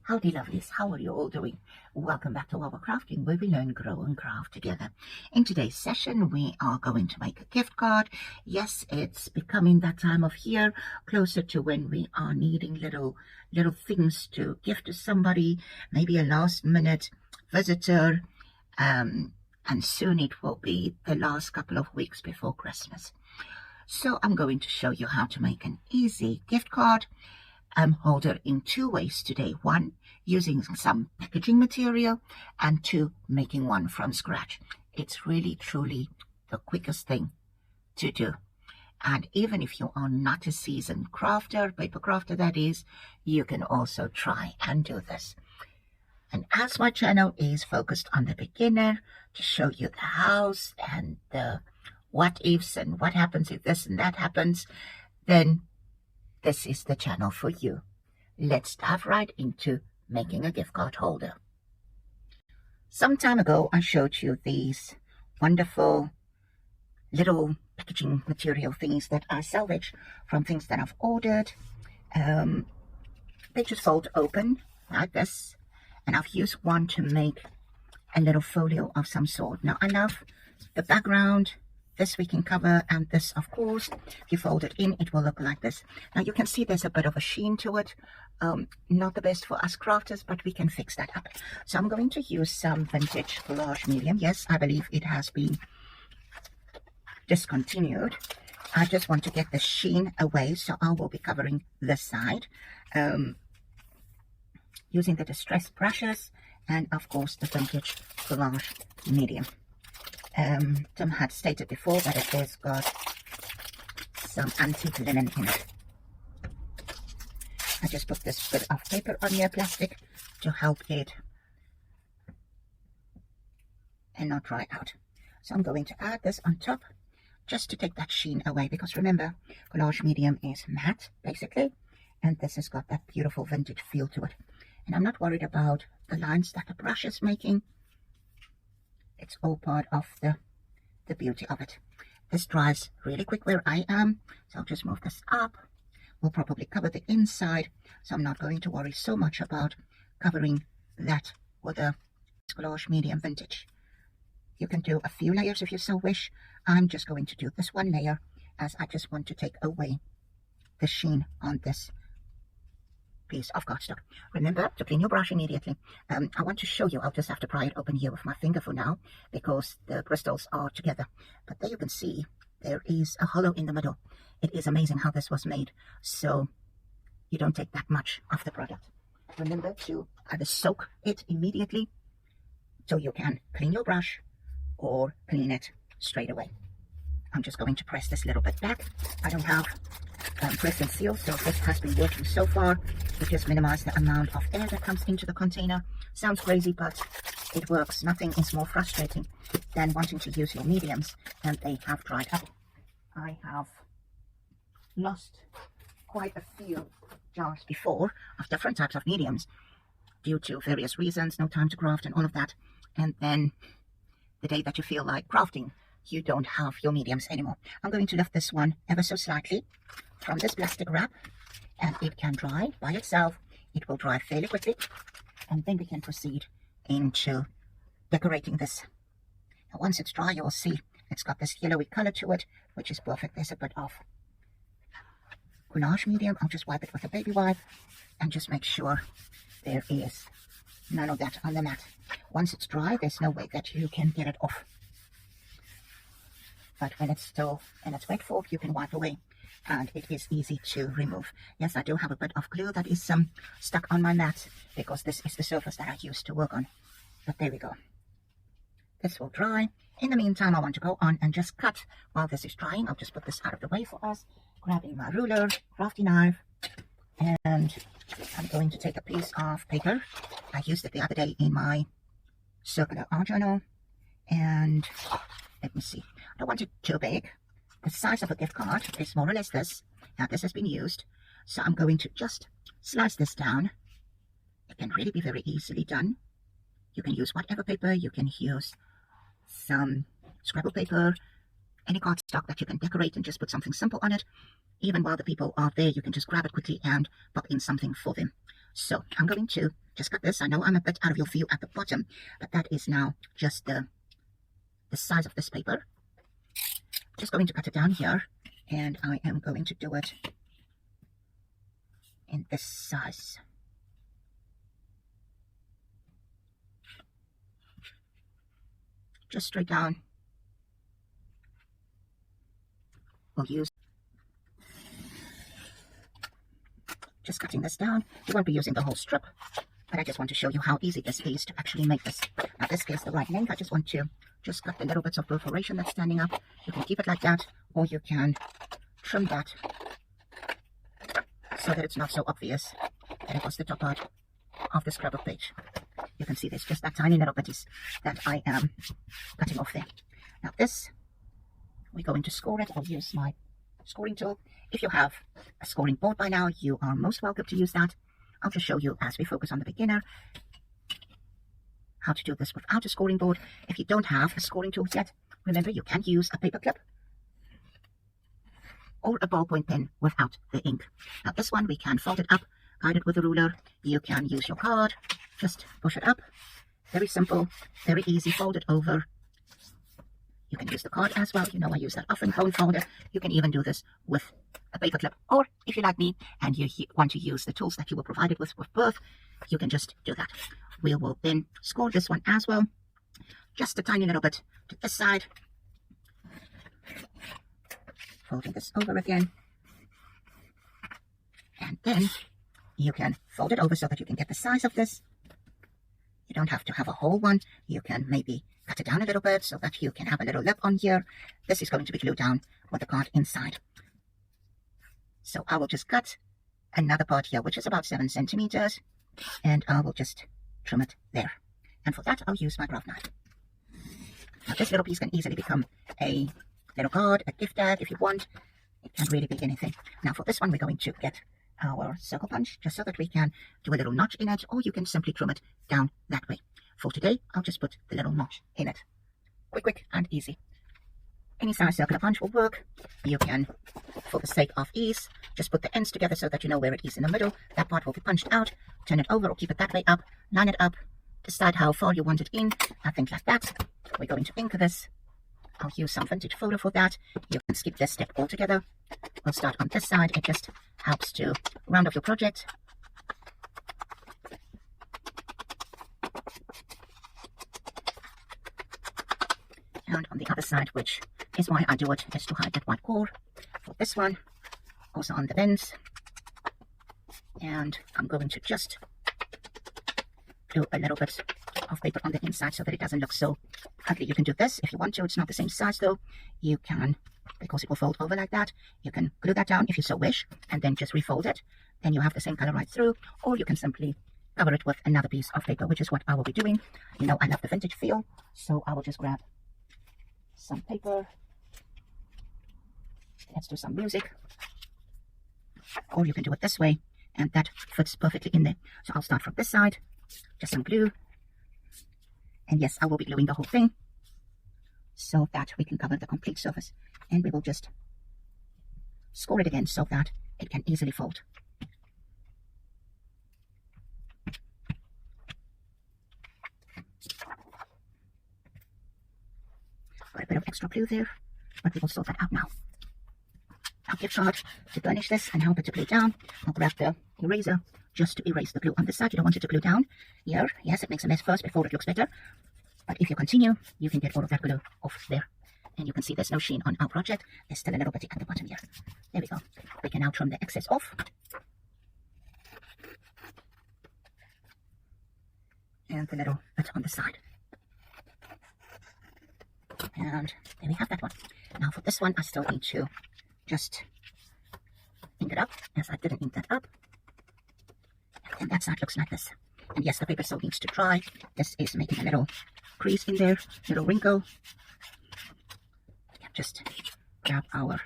Howdy lovelies, how are you all doing? Welcome back to our crafting where we learn, grow and craft together. In today's session we are going to make a gift card. Yes, it's becoming that time of year, closer to when we are needing little things to give to somebody, maybe a last minute visitor, and soon it will be the last couple of weeks before Christmas. So I'm going to show you how to make an easy gift card holder in two ways today. One, using some packaging material, and two, making one from scratch. It's really truly the quickest thing to do. And even if you are not a seasoned crafter, paper crafter that is, you can also try and do this. And as my channel is focused on the beginner, to show you the hows and the what ifs and what happens if this and that happens, then this is the channel for you. Let's dive right into making a gift card holder. Some time ago, I showed you these wonderful little packaging material things that I salvage from things that I've ordered. They just fold open like this, and I've used one to make a little folio of some sort. Now I love the background. This we can cover, and this, of course, if you fold it in, it will look like this. Now you can see there's a bit of a sheen to it. Not the best for us crafters, but we can fix that up. So I'm going to use some vintage collage medium. Yes, I believe it has been discontinued. I just want to get the sheen away, so I will be covering this side using the distressed brushes and, of course, the vintage collage medium. Tim had stated before that it has got some antique linen in it. I just put this bit of paper on here, plastic, to help it and not dry out. So I'm going to add this on top just to take that sheen away, because remember, collage medium is matte basically, and this has got that beautiful vintage feel to it. And I'm not worried about the lines that the brush is making. It's all part of the beauty of it. This dries really quick where I am, so I'll just move this up. We'll probably cover the inside, so I'm not going to worry so much about covering that with a collage medium vintage. You can do a few layers if you so wish. I'm just going to do this one layer, as I just want to take away the sheen on this piece of cardstock. Remember to clean your brush immediately. I want to show you, I'll just have to pry it open here with my finger for now, because the crystals are together. But there you can see there is a hollow in the middle. It is amazing how this was made, so you don't take that much of the product. Remember to either soak it immediately so you can clean your brush, or clean it straight away. I'm just going to press this little bit back. I don't have press and seal, so this has been working so far. It just minimizes the amount of air that comes into the container. Sounds crazy, but it works. Nothing is more frustrating than wanting to use your mediums and they have dried up. I have lost quite a few jars before of different types of mediums due to various reasons, no time to craft and all of that. And then the day that you feel like crafting, you don't have your mediums anymore. I'm going to lift this one ever so slightly from this plastic wrap, and it can dry by itself. It will dry fairly quickly, and then we can proceed into decorating this. Now, once it's dry, you will see it's got this yellowy color to it, which is perfect. There's a bit of collage medium. I'll just wipe it with a baby wipe and just make sure there is none of that on the mat. Once it's dry, there's no way that you can get it off. But when it's still in its wet form, you can wipe away, and it is easy to remove. Yes, I do have a bit of glue that is stuck on my mat, because this is the surface that I used to work on. But there we go. This will dry. In the meantime, I want to go on and just cut while this is drying. I'll just put this out of the way for us, grabbing my ruler, crafty knife, and I'm going to take a piece of paper. I used it the other day in my circular art journal, and let me see. I don't want it too big. The size of a gift card is more or less this. Now this has been used, so I'm going to just slice this down. It can really be very easily done. You can use whatever paper. You can use some scrapbook paper, any cardstock that you can decorate and just put something simple on it. Even while the people are there, you can just grab it quickly and pop in something for them. So I'm going to just cut this. I know I'm a bit out of your view at the bottom, but that is now just the size of this paper. Just going to cut it down here, and I am going to do it in this size. Just straight down. We'll use, just cutting this down. You won't be using the whole strip, but I just want to show you how easy this is to actually make this. Now this is the right length. I just want to just cut the little bits of perforation that's standing up. You can keep it like that, or you can trim that so that it's not so obvious that it was the top part of the scrapbook page. You can see there's just that tiny little bitties that I am cutting off there. Now this, we're going to score it. I'll use my scoring tool. If you have a scoring board by now, you are most welcome to use that. I'll just show you, as we focus on the beginner, how to do this without a scoring board. If you don't have a scoring tool yet, remember you can use a paper clip or a ballpoint pen without the ink. Now this one, we can fold it up, guide it with a ruler. You can use your card, just push it up. Very simple, very easy, fold it over. You can use the card as well. You know I use that often, bone folder. You can even do this with a paper clip. Or if you like me and you want to use the tools that you were provided with birth, you can just do that. We will then score this one as well. Just a tiny little bit to this side. Folding this over again. And then you can fold it over so that you can get the size of this. You don't have to have a whole one. You can maybe cut it down a little bit so that you can have a little lip on here. This is going to be glued down with the card inside. So I will just cut another part here, which is about 7 centimeters, and I will just trim it there. And for that, I'll use my craft knife. Now this little piece can easily become a little card, a gift tag if you want. It can really be anything. Now for this one, we're going to get our circle punch just so that we can do a little notch in it, or you can simply trim it down that way. For today, I'll just put the little notch in it. Quick and easy. Any size circular punch will work. You can, for the sake of ease, just put the ends together so that you know where it is in the middle. That part will be punched out. Turn it over or keep it that way up. Line it up. Decide how far you want it in. I think like that. We're going to ink this. I'll use some vintage photo for that. You can skip this step altogether. We'll start on this side. It just helps to round off your project. And on the other side, which is why I do it, is to hide that white core. For this one, also on the bends. And I'm going to just do a little bit of paper on the inside so that it doesn't look so ugly. You can do this if you want to. It's not the same size though. You can, because it will fold over like that, you can glue that down if you so wish, and then just refold it. Then you have the same color right through, or you can simply cover it with another piece of paper, which is what I will be doing. You know, I love the vintage feel, so I will just grab some paper. Let's do some music. Or you can do it this way, and that fits perfectly in there. So I'll start from this side, just some glue. And yes, I will be gluing the whole thing so that we can cover the complete surface. And we will just score it again so that it can easily fold. Got a bit of extra glue there, but we will sort that out now. I'll give card to burnish this and help it to glue down. I'll grab the eraser just to erase the glue on this side. You don't want it to glue down here. Yes, it makes a mess first before it looks better. But if you continue, you can get all of that glue off there. And you can see there's no sheen on our project. There's still a little bit at the bottom here. There we go. We can now trim the excess off. And the little bit on the side. And there we have that one. Now for this one, I still need to just ink it up, as I didn't ink that up. And that side looks like this. And yes, the paper still needs to dry. This is making a little crease in there, little wrinkle. Just grab our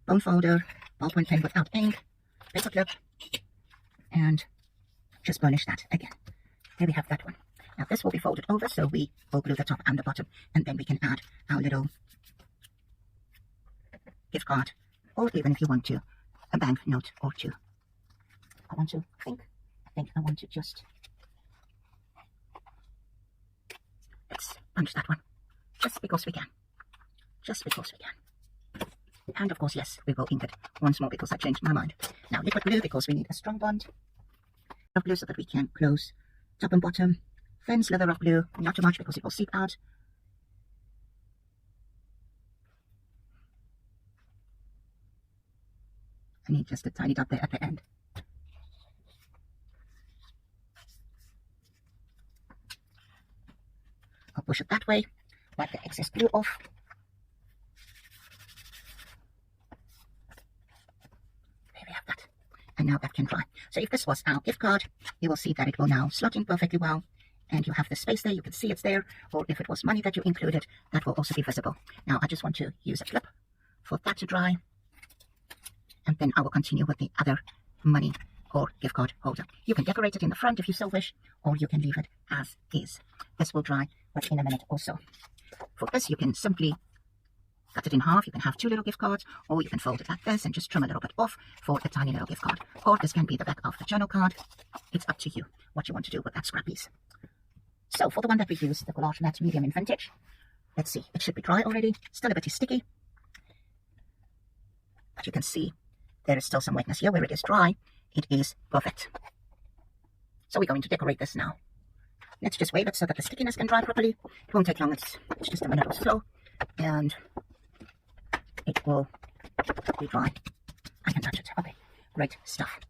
bone folder, ballpoint pen without ink, paper clip, and just burnish that again. There we have that one. Now this will be folded over, so we will glue the top and the bottom, and then we can add our little gift card, or even if you want to, a bank note or two. I want to think think I want to just, let's punch that one, just because we can. Just because we can. And of course, yes, we will ink it once more because I changed my mind. Now, liquid blue because we need a strong bond of blue so that we can close top and bottom. Thin slither of blue, not too much because it will seep out. I need just a tiny dot there at the end. I'll push it that way, wipe the excess glue off. There we have that. And now that can dry. So if this was our gift card, you will see that it will now slot in perfectly well. And you have the space there, you can see it's there. Or if it was money that you included, that will also be visible. Now I just want to use a clip for that to dry. And then I will continue with the other money or gift card holder. You can decorate it in the front if you so wish, or you can leave it as is. This will dry within a minute or so. For this, you can simply cut it in half. You can have 2 little gift cards, or you can fold it like this and just trim a little bit off for a tiny little gift card. Or this can be the back of the journal card. It's up to you what you want to do with that scrap piece. So for the one that we use, the Collage Matte Medium in Vintage, let's see, it should be dry already, still a bit sticky. But you can see there is still some wetness here. Where it is dry, it is perfect. So we're going to decorate this now. Let's just wave it so that the stickiness can dry properly. It won't take long, it's just a minute or so. And it will be dry. I can touch it. Okay, great stuff.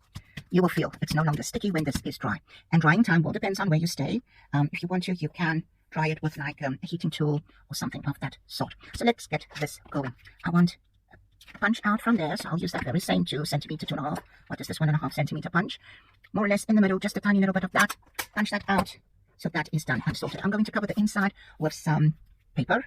You will feel it's no longer sticky when this is dry. And drying time will depend on where you stay. If you want to, you can dry it with like a heating tool or something of that sort. So let's get this going. I want a punch out from there, so I'll use that very same 2 centimeter, 2.5. What is this 1.5 centimeter punch? More or less in the middle, just a tiny little bit of that. Punch that out. So that is done and sorted. I'm going to cover the inside with some paper.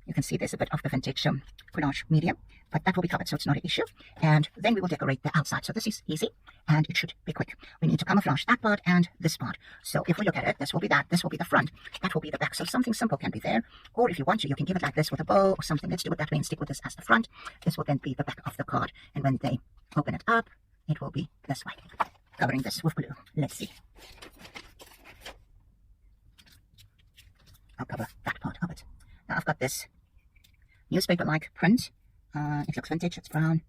You can see there's a bit of the vintage collage medium, but that will be covered, so it's not an issue. And then we will decorate the outside. So this is easy, and it should be quick. We need to camouflage that part and this part. So if we look at it, this will be that, this will be the front, that will be the back. So something simple can be there. Or if you want to, you can give it like this with a bow or something. Let's do it that way and stick with this as the front. This will then be the back of the card. And when they open it up, it will be this way. Covering this with glue. Let's see. I'll cover that part of it. Now I've got this newspaper-like print. It looks vintage, it's brown.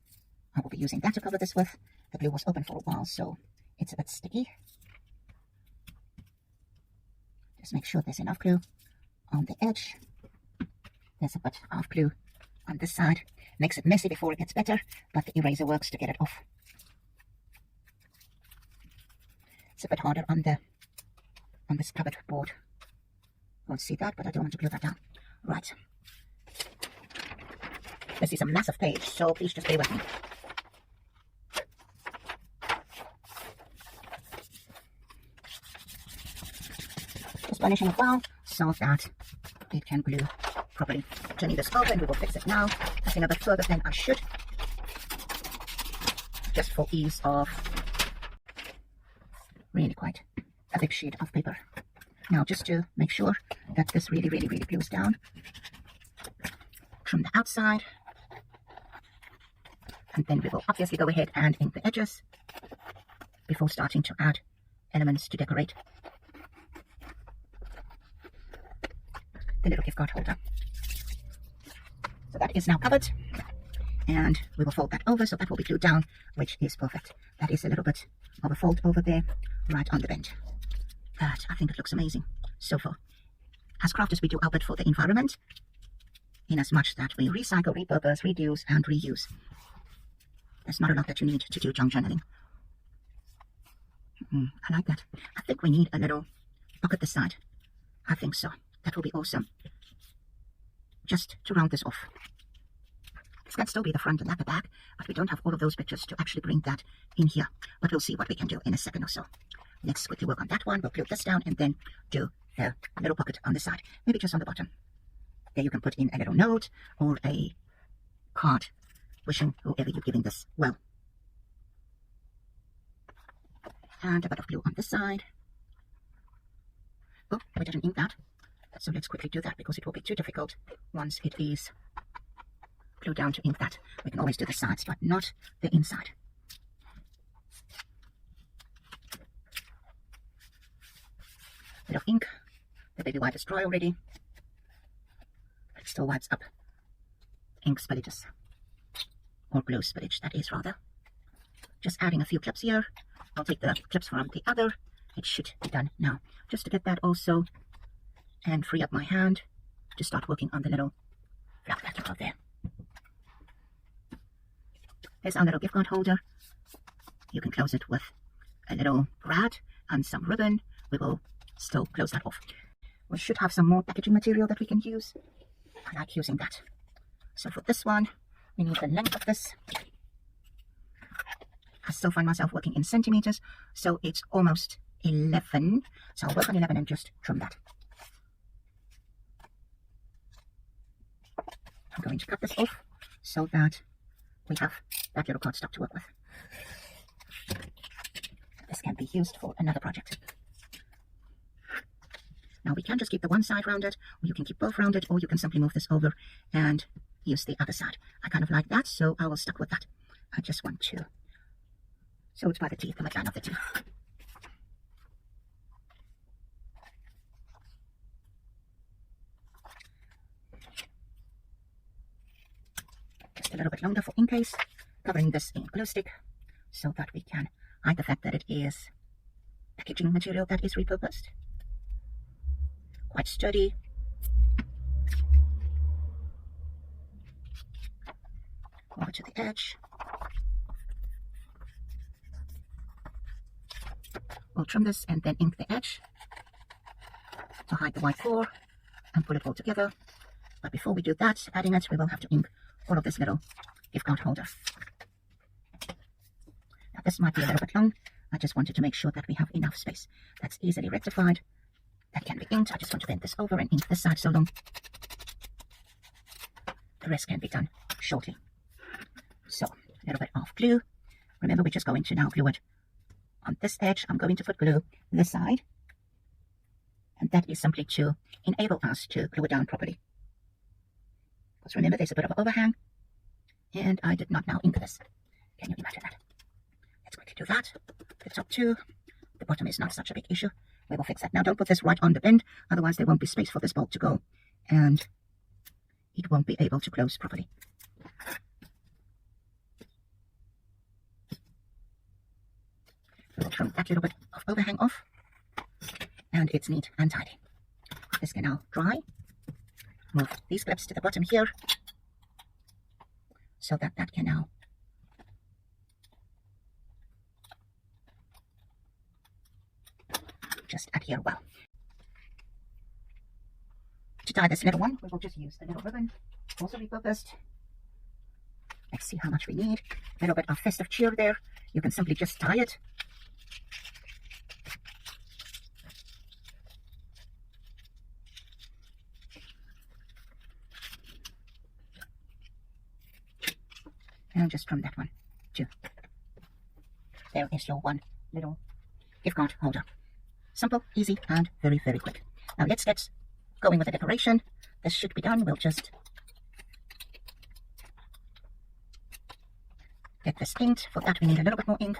I will be using that to cover this with. The glue was open for a while, so it's a bit sticky. Just make sure there's enough glue on the edge. There's a bit of glue on this side. Makes it messy before it gets better, but the eraser works to get it off. It's a bit harder on this covered board. Won't see that, but I don't want to glue that down. Right. This is a massive page, so please just bear with me. Just burnishing it well so that it can glue properly. Turning this over and we will fix it now. Cutting a bit further than I should, just for ease of really quite a big sheet of paper. Now just to make sure that this really glues down, trim the outside, and then we will obviously go ahead and ink the edges before starting to add elements to decorate the little gift card holder. So that is now covered, and we will fold that over so that will be glued down, which is perfect. That is a little bit of a fold over there right on the bend. But I think it looks amazing so far. As crafters, we do our bit for the environment, in as much that we recycle, repurpose, reduce, and reuse. There's not a lot that you need to do junk journaling. I like that. I think we need a little pocket this side. I think so. That will be awesome. Just to round this off. This can still be the front and not the back, but we don't have all of those pictures to actually bring that in here. But we'll see what we can do in a second or so. Let's quickly work on that one. We'll glue this down and then do a little pocket on the side. Maybe just on the bottom. There you can put in a little note or a card wishing whoever you're giving this well. And a bit of glue on this side. Oh, we didn't ink that. So let's quickly do that because it will be too difficult once it is glued down to ink that. We can always do the sides, but not the inside. bit of ink. The baby wipe is dry already. It still wipes up ink spillages, or glue spillage, that is rather. Just adding a few clips here. I'll take the clips from the other. It should be done now. Just to get that also and free up my hand to start working on the little flap out there. Here's our little gift card holder. You can close it with a little brad and some ribbon. We will still close that off. We should have some more packaging material that we can use. I like using that. So for this one, we need the length of this. I still find myself working in centimeters, so it's almost 11. So I'll work on 11 and just trim that. I'm going to cut this off so that we have that little cardstock to work with. This can be used for another project. Now we can just keep the one side rounded, or you can keep both rounded, or you can simply move this over and use the other side. I kind of like that, so I will stick with that. I just want to, so it's by the teeth, the midline of the teeth. Just a little bit longer for in case, covering this in glue stick so that we can hide the fact that it is packaging material that is repurposed. Quite sturdy. Over to the edge. We'll trim this and then ink the edge to hide the white core and put it all together. But before we do that, adding it, we will have to ink all of this little gift card holder. Now this might be a little bit long. I just wanted to make sure that we have enough space. That's easily rectified. That can be inked. I just want to bend this over and ink this side so long. The rest can be done shortly. So, a little bit of glue. Remember, we're just going to now glue it on this edge. I'm going to put glue this side. And that is simply to enable us to glue it down properly. Because remember, there's a bit of an overhang. And I did not now ink this. Can you imagine that? Let's quickly do that. The top two. The bottom is not such a big issue. We will fix that. Now don't put this right on the bend, otherwise there won't be space for this bolt to go and it won't be able to close properly. We'll trim that little bit of overhang off and it's neat and tidy. This can now dry. Move these clips to the bottom here so that that can now just adhere well. To tie this little one, we will just use a little ribbon, also repurposed. Let's see how much we need. A little bit of festive cheer there. You can simply just tie it. And just trim that one too. There is your one little gift card holder. Simple, easy, and very, very quick. Now let's get going with the decoration. This should be done. We'll just get this inked. For that, we need a little bit more ink.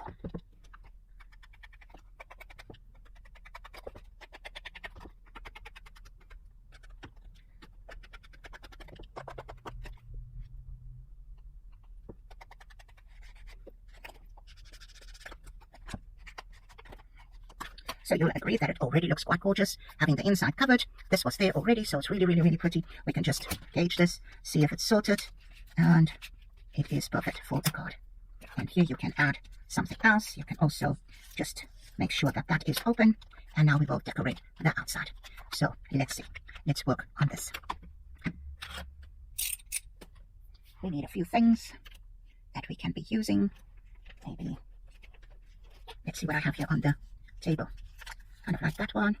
So you'll agree that it already looks quite gorgeous, having the inside covered. This was there already, so it's really, really, really pretty. We can just gauge this, see if it's sorted, and it is perfect for the card. And here you can add something else. You can also just make sure that that is open, and now we will decorate the outside. So let's see. Let's work on this. We need a few things that we can be using. Maybe, let's see what I have here on the table. Kind of like that one.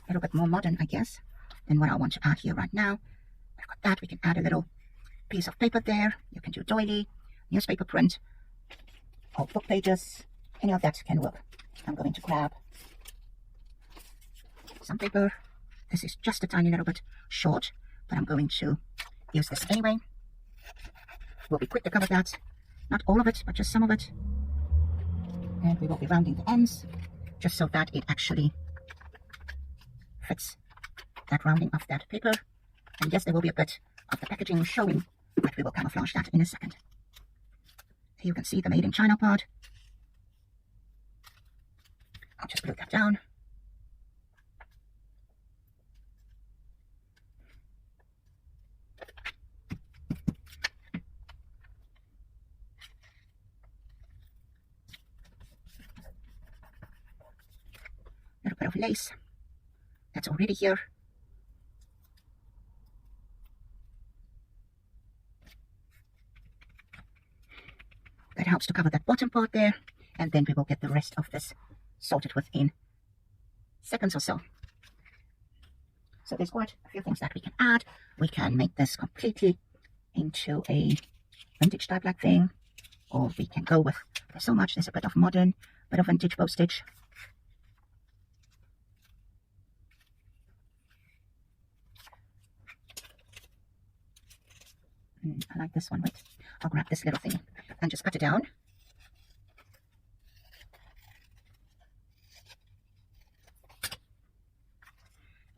A little bit more modern, I guess, than what I want to add here right now. I've got that. We can add a little piece of paper there. You can do doily, newspaper print, or book pages. Any of that can work. I'm going to grab some paper. This is just a tiny little bit short, but I'm going to use this anyway. We'll be quick to cover that. Not all of it, but just some of it. And we will be rounding the ends, just so that it actually fits that rounding of that paper. And yes, there will be a bit of the packaging showing, but we will camouflage that in a second. Here you can see the Made in China part. I'll just glue that down. A little bit of lace that's already here. That helps to cover that bottom part there, and then we will get the rest of this sorted within seconds or so. So there's quite a few things that we can add. We can make this completely into a vintage type like thing, or we can go with, there's so much, there's a bit of modern, bit of vintage postage. I like this one. Wait, I'll grab this little thing and just cut it down.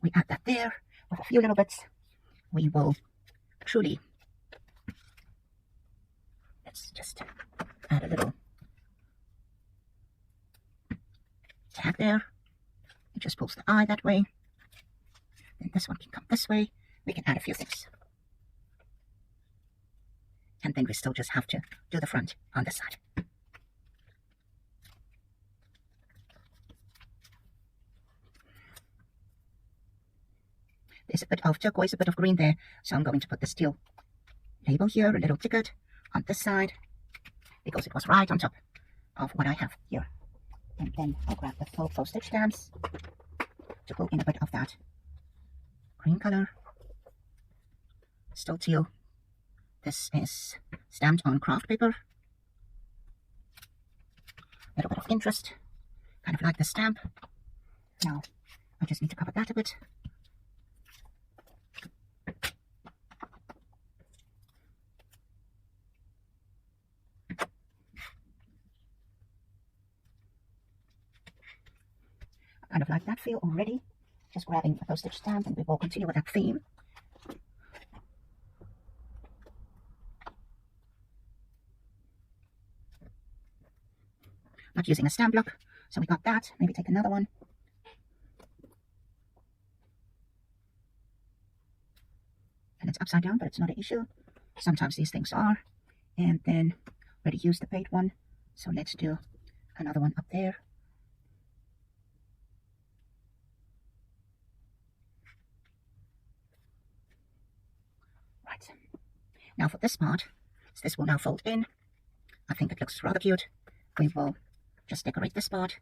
We add that there with a few little bits. We will truly, let's just add a little tag there. It just pulls the eye that way. Then this one can come this way. We can add a few things. And then we still just have to do the front on this side. There's a bit of turquoise, a bit of green there, so I'm going to put the steel label here, a little ticket on this side, because it was right on top of what I have here. And then I'll grab the full postage stamps to pull in a bit of that green color, still teal. This is stamped on craft paper. A little bit of interest, kind of like the stamp. Now, I just need to cover that a bit. I kind of like that feel already. Just grabbing a postage stamp, and we will continue with that theme. Not using a stamp block, so we got that. Maybe take another one. And it's upside down, but it's not an issue. Sometimes these things are. And then already used the paid one, so let's do another one up there. Right. Now for this part, so this will now fold in. I think it looks rather cute. We will just decorate this part.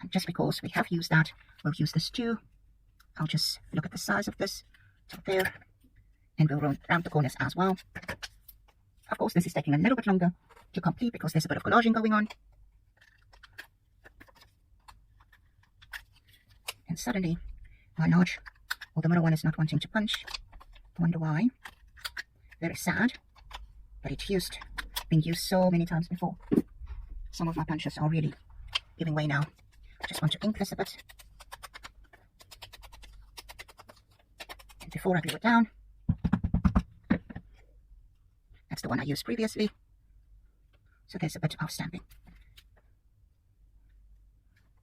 And just because we have used that, we'll use this too. I'll just look at the size of this till there, and we'll round the corners as well. Of course, this is taking a little bit longer to complete because there's a bit of collaging going on. And suddenly, my large, or the middle one, is not wanting to punch. I wonder why. Very sad, but it's been used so many times before. Some of my punches are really giving way now. I just want to ink this a bit. And before I glue it down, that's the one I used previously. So there's a bit of stamping.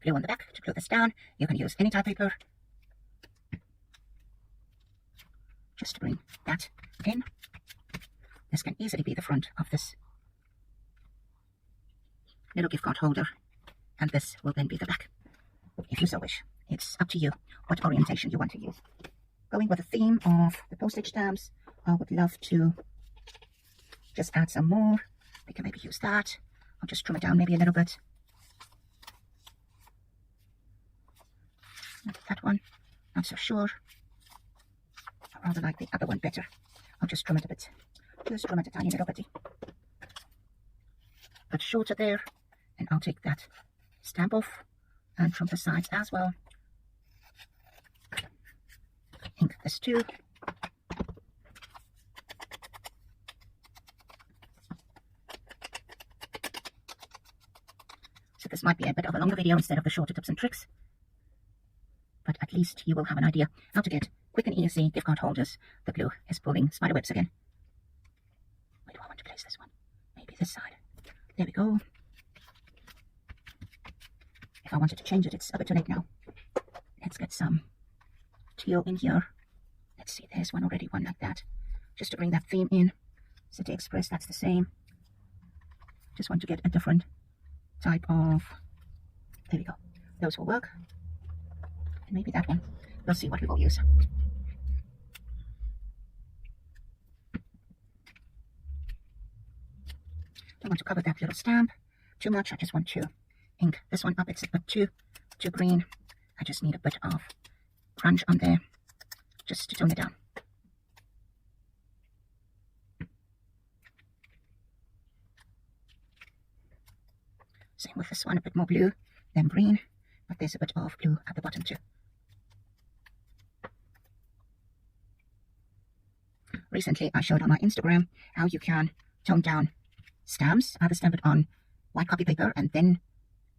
Glue on the back to glue this down. You can use any type of paper. Just to bring that in. This can easily be the front of this little gift card holder, and this will then be the back, if you so wish. It's up to you what orientation you want to use. Going with the theme of the postage stamps, I would love to just add some more. We can maybe use that. I'll just trim it down maybe a little bit. That one, not so sure. I rather like the other one better. I'll just trim it a bit. Just trim it a tiny little bit. But shorter there. And I'll take that stamp off and trim the sides as well. Ink this too. So this might be a bit of a longer video instead of the shorter tips and tricks. but at least you will have an idea how to get quick and easy gift card holders. The glue is pulling spider webs again. Where do I want to place this one? Maybe this side. There we go. If I wanted to change it, it's a bit too late now. Let's get some teal in here. Let's see, there's one already, one like that. Just to bring that theme in. City Express, that's the same. Just want to get a different type of... There we go. Those will work. And maybe that one. We'll see what we will use. Don't want to cover that little stamp too much. I just want to ink this one up. It's a bit too green. I just need a bit of crunch on there just to tone it down. Same with this one, a bit more blue than green, but there's a bit of blue at the bottom too. Recently, I showed on my Instagram how you can tone down stamps, either stamp it on white copy paper and then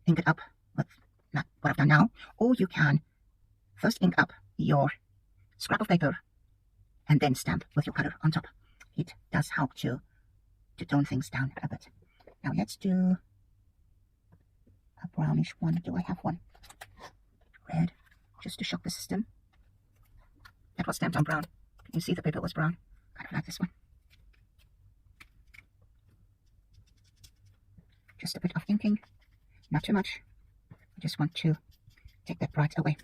ink it up with what I've done now, or you can first ink up your scrap of paper and then stamp with your color on top. It does help to tone things down a bit. Now let's do a brownish one. Do I have one? Red, just to shock the system. That was stamped on brown. Can you see the paper was brown? Kind of like this one. Just a bit of inking, not too much. I just want to take that bright away.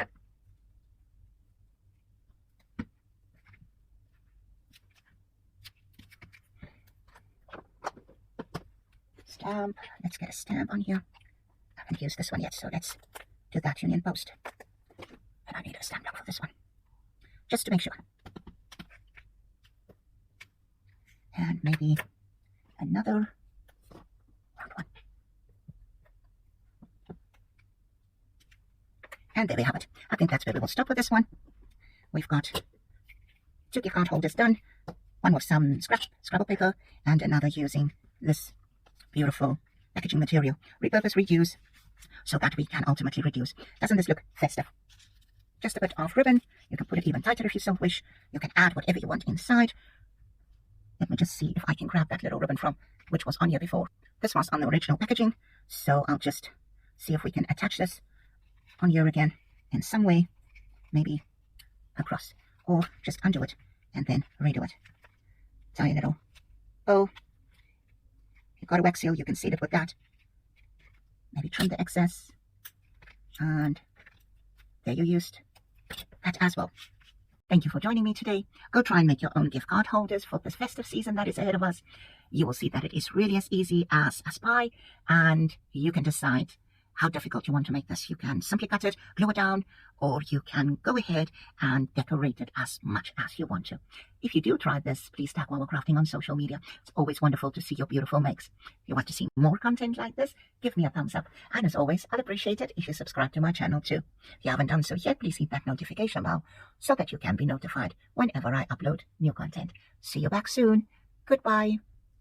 Stamp. Let's get a stamp on here. I haven't used this one yet, so let's do that Union Post. And I need a stamp block for this one, just to make sure. And maybe another round one. And there we have it. I think that's where we will stop with this one. We've got 2 gift card holders done. One with some Scrapbook paper and another using this beautiful packaging material. Repurpose, reuse, so that we can ultimately reduce. Doesn't this look festive? Just a bit of ribbon. You can put it even tighter if you so wish. You can add whatever you want inside. Let me just see if I can grab that little ribbon from which was on here before. This was on the original packaging, so I'll just see if we can attach this on here again in some way, maybe across, or just undo it and then redo it. Tie a little bow. You've got a wax seal, you can seal it with that. Maybe trim the excess, and there you used that as well. Thank you for joining me today. Go try and make your own gift card holders for this festive season that is ahead of us. You will see that it is really as easy as pie, and you can decide how difficult you want to make this. You can simply cut it, glue it down, or you can go ahead and decorate it as much as you want to. If you do try this, please tag Wawa Crafting on social media. It's always wonderful to see your beautiful makes. If you want to see more content like this, give me a thumbs up. And as always, I'd appreciate it if you subscribe to my channel too. If you haven't done so yet, please hit that notification bell so that you can be notified whenever I upload new content. See you back soon. Goodbye.